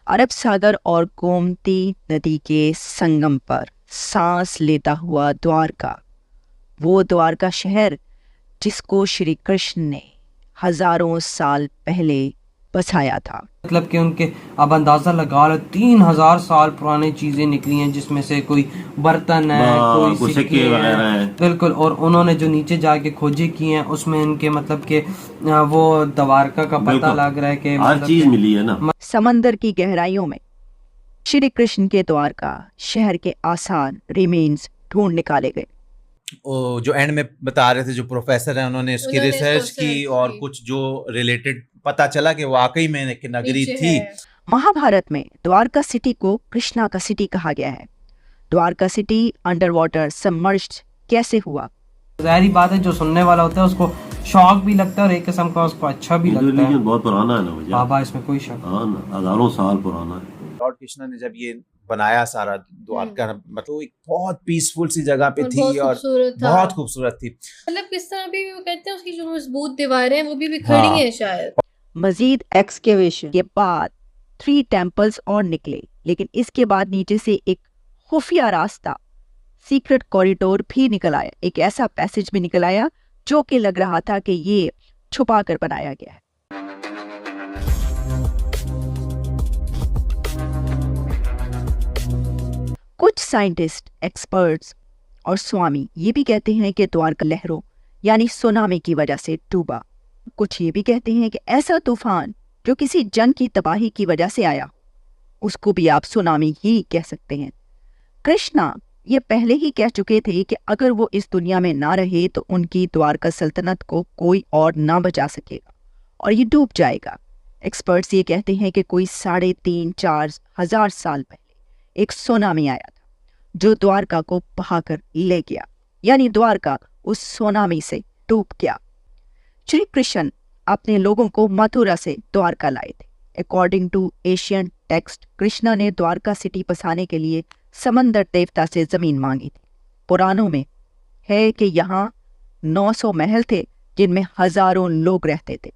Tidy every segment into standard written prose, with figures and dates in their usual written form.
अरब सागर और गोमती नदी के संगम पर सांस लेता हुआ द्वारका, वो द्वारका शहर जिसको श्री कृष्ण ने हजारों साल पहले बसाया था। मतलब कि उनके अब अंदाजा लगा लो 3000 साल पुरानी चीजें निकली हैं, जिसमें से कोई बर्तन है, कोई सिक्के वगैरह हैं। बिल्कुल। और उन्होंने जो नीचे जाके खोजे की हैं उसमें इनके मतलब के वो द्वारका का पता लग रहा है कि हर चीज मिली है ना। समंदर की गहराइयों में श्री कृष्ण के द्वारका शहर के आसार रिमेन्स ढूंढ निकाले गए। जो एंड में बता रहे थे जो प्रोफेसर हैं, उन्होंने इसकी रिसर्च की और कुछ जो रिलेटेड पता चला कि वाकई में एक नगरी थी। महाभारत में द्वारका सिटी को कृष्णा का सिटी कहा गया है। Dwarka city under water submerged कैसे हुआ? जाहिर बात है, जो सुनने वाला होता है उसको शौक भी लगता है और एक किस्म का उसको अच्छा भी लगता है। बहुत पुराना है ना बाबा, इसमें कोई शक नहीं, हजारों साल पुराना है। लॉर्ड कृष्णा ने जब ये बनाया सारा द्वारका, मतलब एक बहुत पीसफुल सी जगह पे थी और बहुत खूबसूरत थी। मतलब किस तरह भी वो कहते हैं, उसकी जो मजबूत दीवारें हैं वो भी खड़ी हैं शायद। मजीद एक्सकेवेशन के बाद 3 टेम्पल्स और निकले, लेकिन इसके बाद नीचे से एक खुफिया रास्ता, सीक्रेट कॉरिडोर भी निकल आया। एक ऐसा पैसेज भी निकल आया जो कि लग रहा था कि ये छुपा कर बनाया गया है। कुछ साइंटिस्ट, एक्सपर्ट्स और स्वामी ये भी कहते हैं कि द्वारका लहरों यानी सुनामी की वजह से डूबा। कुछ ये भी कहते हैं कि ऐसा तूफान जो किसी जंग की तबाही की वजह से आया, उसको भी आप सुनामी ही कह सकते हैं। कृष्णा ये पहले ही कह चुके थे कि अगर वो इस दुनिया में ना रहे तो उनकी द्वारका सल्तनत को कोई और ना बचा सकेगा और ये डूब जाएगा। एक्सपर्ट्स ये कहते हैं कि कोई 3.5-4 हजार साल पहले एक सुनामी आया था जो द्वारका को बहाकर ले गया, यानी द्वारका उस सुनामी से डूब गया। श्री कृष्ण अपने लोगों को मथुरा से द्वारका लाए थे। According to Asian text, Krishna ने द्वारका सिटी बसाने के लिए समंदर देवता से जमीन मांगी थी। पुराणों में है कि यहाँ 900 महल थे जिनमें हजारों लोग रहते थे।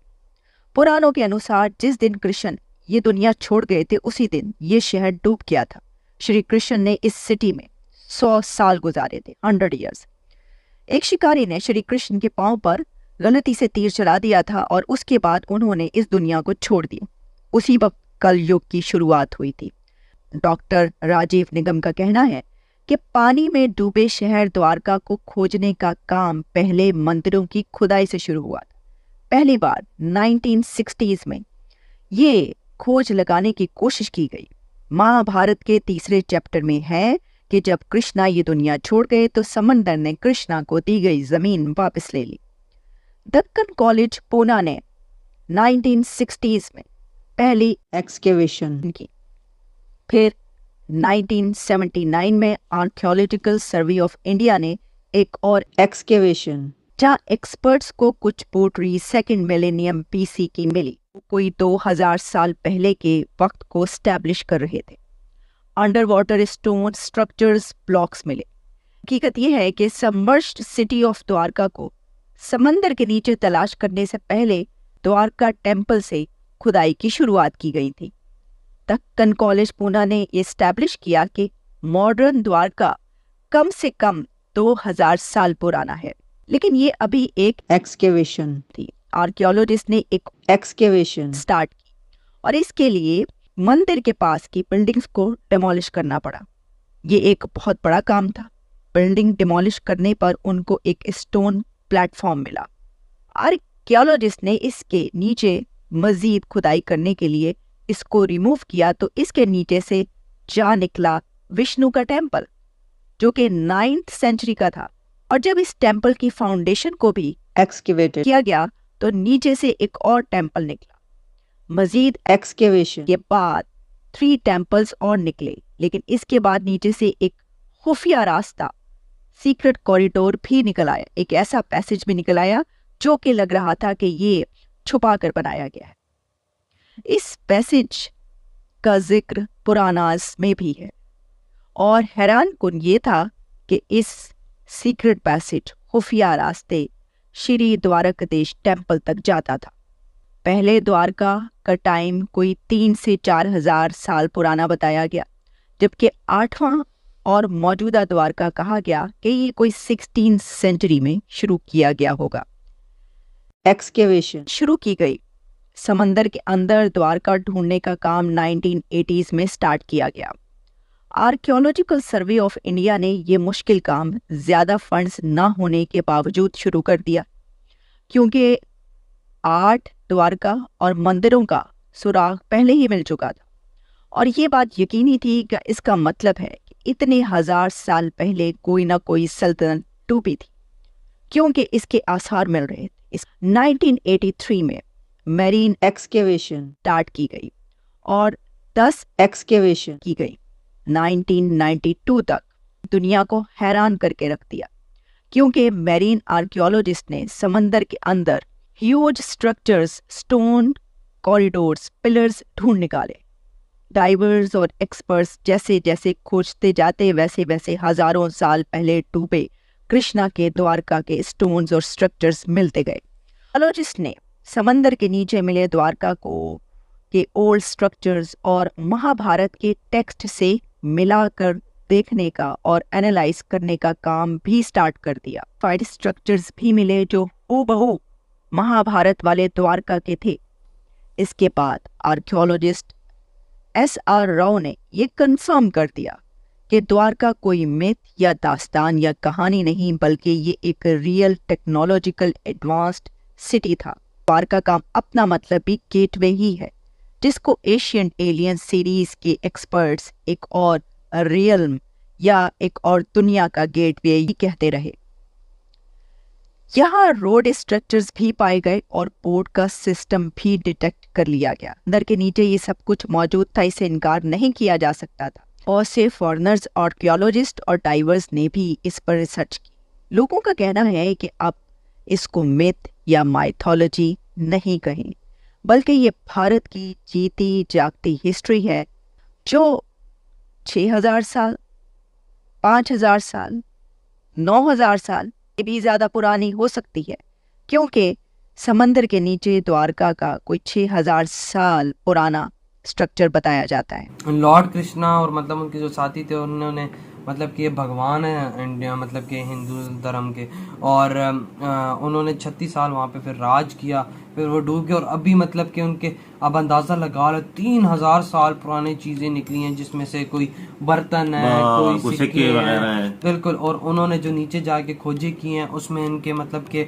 पुराणों के अनुसार जिस दिन कृष्ण ये दुनिया छोड़ गए थे उसी दिन ये शहर डूब गया था। श्री कृष्ण ने इस सिटी में 100 साल गुजारे थे, 100 ईयर्स। एक शिकारी ने श्री कृष्ण के पांव पर गलती से तीर चला दिया था और उसके बाद उन्होंने इस दुनिया को छोड़ दिया। उसी वक्त कलयुग की शुरुआत हुई थी। डॉक्टर राजीव निगम का कहना है कि पानी में डूबे शहर द्वारका को खोजने का काम पहले मंदिरों की खुदाई से शुरू हुआ था। पहली बार 1960s में ये खोज लगाने की कोशिश की गई। महाभारत के 3 चैप्टर में है कि जब कृष्णा ये दुनिया छोड़ गए तो समंदर ने कृष्णा को दी गई जमीन वापस ले ली। दक्कन कॉलेज पूना ने 1960s में पहली एक्सकेवेशन की। फिर 1979 में आर्कियोलॉजिकल सर्वे ऑफ इंडिया ने एक और एक्सकेवेशन, जहाँ एक्सपर्ट्स को कुछ पोट्री 2nd मिलेनियम BC की मिली, कोई 2000 साल पहले के वक्त को स्टैब्लिश कर रहे थे। Under water stone structures, blocks मिले। हकीकत यह है कि सबमर्ज्ड सिटी ऑफ द्वारका को समंदर के नीचे तलाश करने से पहले द्वारका टेम्पल से खुदाई की शुरुआत की गई थी। दक्कन कॉलेज पूना ने एस्टैब्लिश किया कि मॉडर्न द्वारका कम से कम 2000 साल पुराना है, लेकिन ये अभी एक एक्सकेवेशन थी। आर्कियोलॉजिस्ट ने एक एक्सकेवेशन स्टार्ट की और इसके लिए मंदिर के पास की बिल्डिंग्स को डिमोलिश करना पड़ा। ये एक बहुत बड़ा काम था। बिल्डिंग डिमोलिश करने पर उनको एक स्टोन प्लेटफॉर्म मिला। आर्कियोलॉजिस्ट ने इसके नीचे मजीद खुदाई करने के लिए इसको रिमूव किया तो इसके नीचे से जा निकला विष्णु का टेम्पल, जो कि 9th सेंचुरी का था। और जब इस टेम्पल की फाउंडेशन को भी एक्सकेवेट किया गया तो नीचे से एक और टेम्पल निकला। मजीद एक्सकेवेशन के बाद 3 टेम्पल्स और निकले, लेकिन इसके बाद नीचे से एक खुफिया रास्ता, सीक्रेट कॉरिडोर भी निकल आया। एक ऐसा पैसेज भी निकल आया जो कि लग रहा था कि ये छुपा कर बनाया गया है। इस पैसेज का जिक्र पुराणास में भी है और हैरान कुन ये था कि इस सीक्रेट पैसेज, खुफिया रास्ते श्री द्वारकाधीश टेम्पल तक जाता था। पहले द्वारका का टाइम कोई 3 से 4 हजार साल पुराना बताया गया, जबकि 8वां और मौजूदा द्वारका कहा गया कि ये कोई 16th सेंचुरी में शुरू किया गया होगा। एक्सकेवेशन शुरू की गई। समंदर के अंदर द्वारका ढूंढने का काम 1980s में स्टार्ट किया गया। आर्कियोलॉजिकल सर्वे ऑफ इंडिया ने ये मुश्किल काम ज़्यादा फंड्स न होने के बावजूद शुरू कर दिया, क्योंकि 8 द्वारका और मंदिरों का सुराग पहले ही मिल चुका था और ये बात यकीनी थी कि इसका मतलब है कि इतने हजार साल पहले कोई ना कोई सल्तनत टूटी थी, क्योंकि इसके आसार मिल रहे थे। इस 1983 में मैरीन एक्सकेवेशन स्टार्ट की गई और 10 एक्सकेवेशन की गई। 1992 तक दुनिया को हैरान करके रख दिया, क्योंकि मैरीन आर्कियोलॉजिस्ट ने समंदर के अंदर huge structures, stone corridors, pillars ढूंढ निकाले। डाइवर्स और एक्सपर्ट्स जैसे जैसे खोजते जाते वैसे वैसे हजारों साल पहले डूबे कृष्णा के द्वारका के स्टोन्स और स्ट्रक्चर्स मिलते गए। आर्कियोलॉजिस्ट ने समंदर के नीचे मिले द्वारका को के ओल्ड स्ट्रक्चर्स और महाभारत के टेक्स्ट से मिलाकर देखने का और एनालाइज करने का काम भी स्टार्ट कर दिया। 5 स्ट्रक्चर्स भी मिले जो हूबहू महाभारत वाले द्वारका के थे। इसके बाद आर्कियोलॉजिस्ट SR राव ने यह कंफर्म कर दिया कि द्वारका कोई मिथ या दास्तान या कहानी नहीं, बल्कि ये एक रियल टेक्नोलॉजिकल एडवांस्ड सिटी था। द्वारका का अपना मतलब भी गेटवे ही है, जिसको एशियंट एलियन सीरीज के एक्सपर्ट्स एक और रियल्म या एक और दुनिया का गेटवे ही कहते रहे। यहाँ रोड स्ट्रक्चर्स भी पाए गए और पोर्ट का सिस्टम भी डिटेक्ट कर लिया गया। अंदर के नीचे ये सब कुछ मौजूद था, इसे इनकार नहीं किया जा सकता था। और से फॉरेनर्स, आर्कियोलॉजिस्ट और डाइवर्स ने भी इस पर रिसर्च की। लोगों का कहना है कि अब इसको मिथ या माइथोलॉजी नहीं कहें, बल्कि ये भारत की जीती जागती हिस्ट्री है, जो 6000 साल, 5000 साल, 9000 साल भी ज़्यादा पुरानी हो सकती है, क्योंकि समंदर के नीचे द्वारका का कोई 6000 साल पुराना स्ट्रक्चर बताया जाता है। लॉर्ड कृष्णा और मतलब उनके जो साथी थे उन्होंने मतलब कि ये भगवान है इंडिया मतलब कि हिंदू धर्म के, और उन्होंने 36 साल वहाँ पे फिर राज किया, फिर वो डूब गए। और अभी मतलब कि उनके अब अंदाज़ा लगा लो 3000 साल पुरानी चीज़ें निकली हैं, जिसमें से कोई बर्तन है, कोई सिक्के वगैरह है। बिल्कुल। और उन्होंने जो नीचे जाके खोजें की हैं उसमें इनके मतलब कि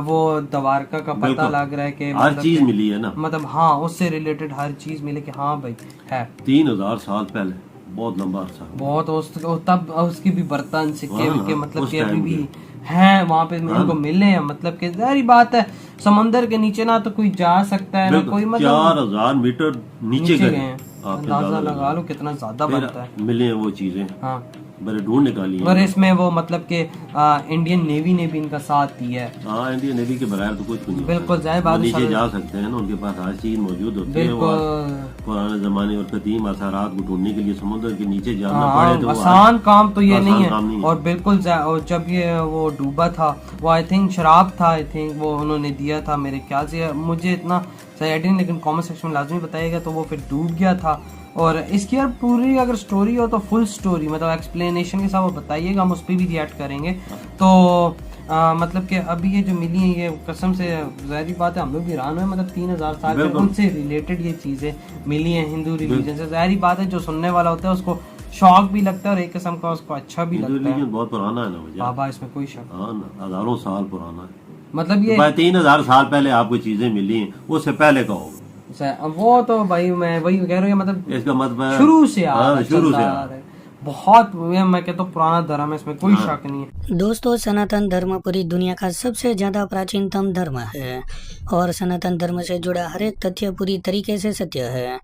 वो द्वारका का पता लग रहा है कि हर चीज़ मिली है ना, मतलब हाँ उससे रिलेटेड हर चीज़ मिले कि हाँ भाई है। 3000 साल पहले, बहुत लंबा अर्सा, बहुत तब उसकी भी बर्तन सिक्के विक्के मतलब कि अभी भी हैं वहाँ पे इनको मिले हैं। मतलब कि जाहिर बात है समंदर के नीचे ना तो कोई जा सकता है ना कोई, मतलब 4000 मीटर नीचे गए हैं। अंदाजा लगा लो कितना ज्यादा बनता है। मिले हैं वो चीजें, हाँ बड़े ढूंढ निकाली है। और इसमें वो मतलब कि इंडियन नेवी ने भी इनका साथ दिया है। हाँ, इंडियन नेवी के बगैर तो कुछ नहीं। बिल्कुल जाहिर बात, नीचे जा सकते हैं ना, उनके पास हर चीज मौजूद होती है। पुराने जमाने और कदीम आसारात को ढूंढने के लिए समुद्र के नीचे जाना पड़े तो आसान काम तो ये नहीं है। और बिल्कुल जब ये वो डूबा था, वो आई थिंक शराब था, आई थिंक वो उन्होंने दिया था मेरे ख्याल से, मुझे इतना सही आइडिया नहीं, लेकिन कमेंट सेक्शन में लाजमी बताइएगा। तो वो फिर डूब गया था। और इसकी यार पूरी अगर स्टोरी हो तो फुल स्टोरी मतलब एक्सप्लेनेशन के साथ वो बताइएगा, हम उस पर भी रिएक्ट करेंगे। तो मतलब कि अभी ये जो मिली है ये कसम से ज़ाहिर बात है हम लोग भी हैरान हुए, मतलब 3000 साल पहले उनसे रिलेटेड ये चीज़ें मिली हैं हिंदू रिलीजन से। ज़ाहिर बात है जो सुनने वाला होता है उसको शौक भी लगता है और एक किस्म का उसको अच्छा भी लगता है। बहुत पुराना है ना बाबा, इसमें कोई शक, हजारों साल पुराना है। मतलब ये 3000 साल पहले आपको चीजें मिली हैं, उससे पहले का होगा वो तो भाई मैं वही कह रहा हूँ, मतलब इसका मतलब शुरू से आ रहा है। बहुत मैं कहता हूँ पुराना धर्म है, इसमें कोई शक नहीं है। दोस्तों, सनातन धर्म पूरी दुनिया का सबसे ज्यादा प्राचीनतम धर्म है और सनातन धर्म से जुड़ा हर एक तथ्य पूरी तरीके से सत्य है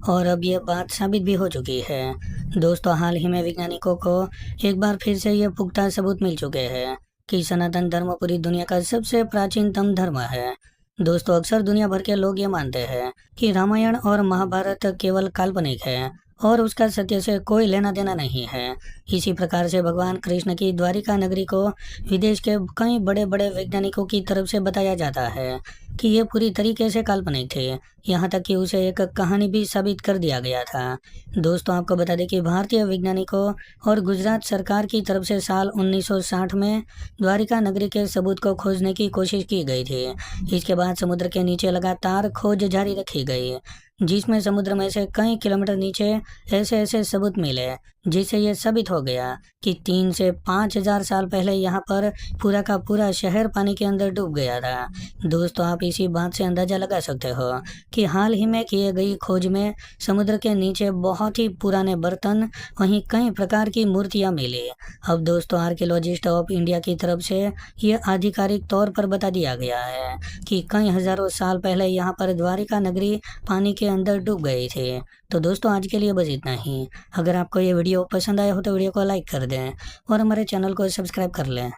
और अब ये बात साबित भी हो चुकी है। दोस्तों, हाल ही में वैज्ञानिकों को एक बार फिर से ये पुख्ता सबूत मिल चुके हैं कि सनातन धर्म पूरी दुनिया का सबसे प्राचीनतम धर्म है। दोस्तों, अक्सर दुनिया भर के लोग ये मानते हैं कि रामायण और महाभारत केवल काल्पनिक है और उसका सत्य से कोई लेना देना नहीं है। इसी प्रकार से भगवान कृष्ण की द्वारिका नगरी को विदेश के कई बड़े बड़े वैज्ञानिकों की तरफ से बताया जाता है कि ये पूरी तरीके से काल्पनिक थे, यहाँ तक कि उसे एक कहानी भी साबित कर दिया गया था। दोस्तों, आपको बता दें कि भारतीय वैज्ञानिकों और गुजरात सरकार की तरफ से साल 1960 में द्वारिका नगरी के सबूत को खोजने की कोशिश की गई थी। इसके बाद समुद्र के नीचे लगातार खोज जारी रखी गई, जिसमें समुद्र में से कई किलोमीटर नीचे ऐसे ऐसे सबूत मिले जिससे ये साबित हो गया कि 3 से 5,000 साल पहले यहाँ पर पूरा का पूरा शहर पानी के अंदर डूब गया था। दोस्तों, आप इसी बात से अंदाजा लगा सकते हो कि हाल ही में किए गई खोज में समुद्र के नीचे बहुत ही पुराने बर्तन, वहीं कई प्रकार की मूर्तियां मिली। अब दोस्तों, आर्कियोलॉजिस्ट ऑफ इंडिया की तरफ से ये आधिकारिक तौर पर बता दिया गया है कि कई हजारों साल पहले यहाँ पर द्वारिका नगरी पानी के अंदर डूब गई थी। तो दोस्तों, आज के लिए बस इतना ही। अगर आपको ये वीडियो पसंद आया हो तो वीडियो को लाइक कर दें और हमारे चैनल को सब्सक्राइब कर लें।